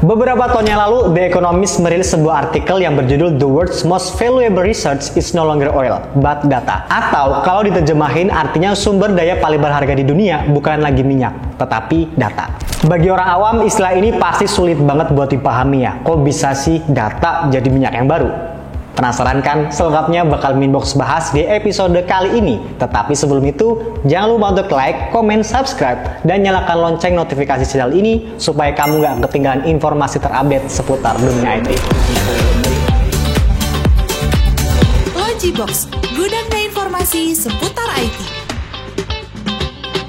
Beberapa tahun yang lalu, The Economist merilis sebuah artikel yang berjudul The World's Most Valuable Research is no longer oil, but data. Atau kalau diterjemahin artinya sumber daya paling berharga di dunia bukan lagi minyak, tetapi data. Bagi orang awam, istilah ini pasti sulit banget buat dipahami ya. Kok bisa sih data jadi minyak yang baru? Penasaran kan? Selengkapnya bakal Minbox bahas di episode kali ini. Tetapi sebelum itu, jangan lupa untuk like, komen, subscribe, dan nyalakan lonceng notifikasi channel ini supaya kamu nggak ketinggalan informasi terupdate seputar dunia IT. Logibox, gudang informasi seputar IT.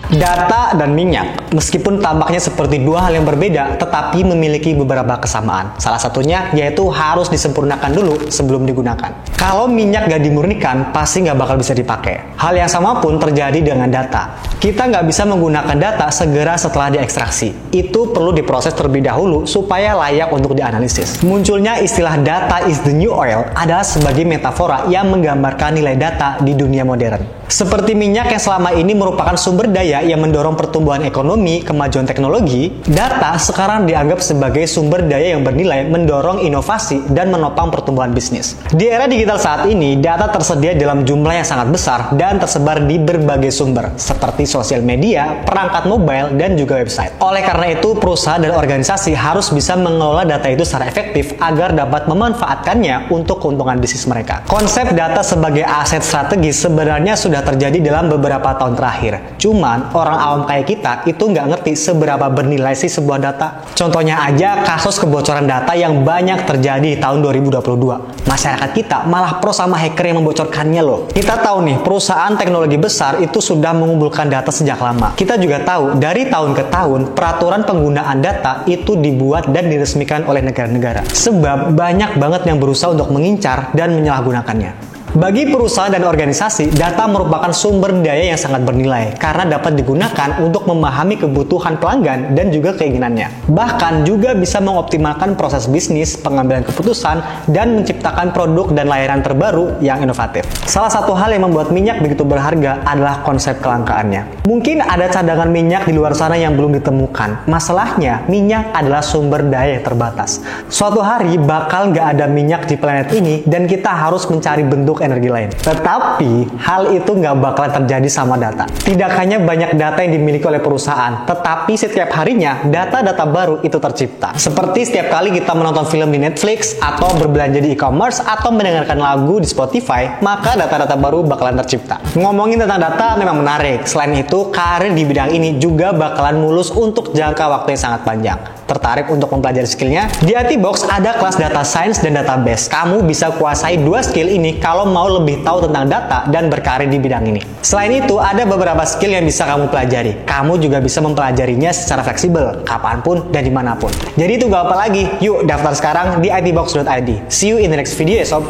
Data dan minyak, meskipun tampaknya seperti dua hal yang berbeda, tetapi memiliki beberapa kesamaan. Salah satunya yaitu harus disempurnakan dulu sebelum digunakan. Kalau minyak nggak dimurnikan, pasti nggak bakal bisa dipakai. Hal yang sama pun terjadi dengan data. Kita nggak bisa menggunakan data segera setelah diekstraksi. Itu perlu diproses terlebih dahulu supaya layak untuk dianalisis. Munculnya istilah data is the new oil adalah sebagai metafora yang menggambarkan nilai data di dunia modern. Seperti minyak yang selama ini merupakan sumber daya yang mendorong pertumbuhan ekonomi, kemajuan teknologi, data sekarang dianggap sebagai sumber daya yang bernilai mendorong inovasi dan menopang pertumbuhan bisnis. Di era digital saat ini, data tersedia dalam jumlah yang sangat besar dan tersebar di berbagai sumber, seperti sosial media, perangkat mobile, dan juga website. Oleh karena itu, perusahaan dan organisasi harus bisa mengelola data itu secara efektif agar dapat memanfaatkannya untuk keuntungan bisnis mereka. Konsep data sebagai aset strategis sebenarnya sudah terjadi dalam beberapa tahun terakhir. Cuman, orang awam kayak kita itu nggak ngerti seberapa bernilai sih sebuah data. Contohnya aja kasus kebocoran data yang banyak terjadi di tahun 2022. Masyarakat kita malah pro sama hacker yang membocorkannya loh. Kita tahu nih, perusahaan teknologi besar itu sudah mengumpulkan data sejak lama. Kita juga tahu, dari tahun ke tahun, peraturan penggunaan data itu dibuat dan diresmikan oleh negara-negara. Sebab banyak banget yang berusaha untuk mengincar dan menyalahgunakannya. Bagi perusahaan dan organisasi, data merupakan sumber daya yang sangat bernilai karena dapat digunakan untuk memahami kebutuhan pelanggan dan juga keinginannya. Bahkan juga bisa mengoptimalkan proses bisnis, pengambilan keputusan, dan menciptakan produk dan layanan terbaru yang inovatif. Salah satu hal yang membuat minyak begitu berharga adalah konsep kelangkaannya. Mungkin ada cadangan minyak di luar sana yang belum ditemukan. Masalahnya, minyak adalah sumber daya yang terbatas. Suatu hari bakal nggak ada minyak di planet ini dan kita harus mencari bentuk energi lain. Tetapi, hal itu nggak bakalan terjadi sama data. Tidak hanya banyak data yang dimiliki oleh perusahaan, tetapi setiap harinya data-data baru itu tercipta. Seperti setiap kali kita menonton film di Netflix, atau berbelanja di e-commerce, atau mendengarkan lagu di Spotify, maka data-data baru bakalan tercipta. Ngomongin tentang data memang menarik. Selain itu, karir di bidang ini juga bakalan mulus untuk jangka waktu yang sangat panjang. Tertarik untuk mempelajari skillnya? Di IT Box ada kelas data science dan database. Kamu bisa kuasai dua skill ini kalau mau lebih tahu tentang data dan berkarir di bidang ini. Selain itu, ada beberapa skill yang bisa kamu pelajari. Kamu juga bisa mempelajarinya secara fleksibel, kapanpun dan dimanapun. Jadi itu gak apa lagi, yuk daftar sekarang di itbox.id. See you in the next video ya sob.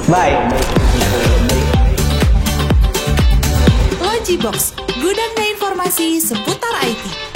Bye. Logibox, gudang informasi seputar IT.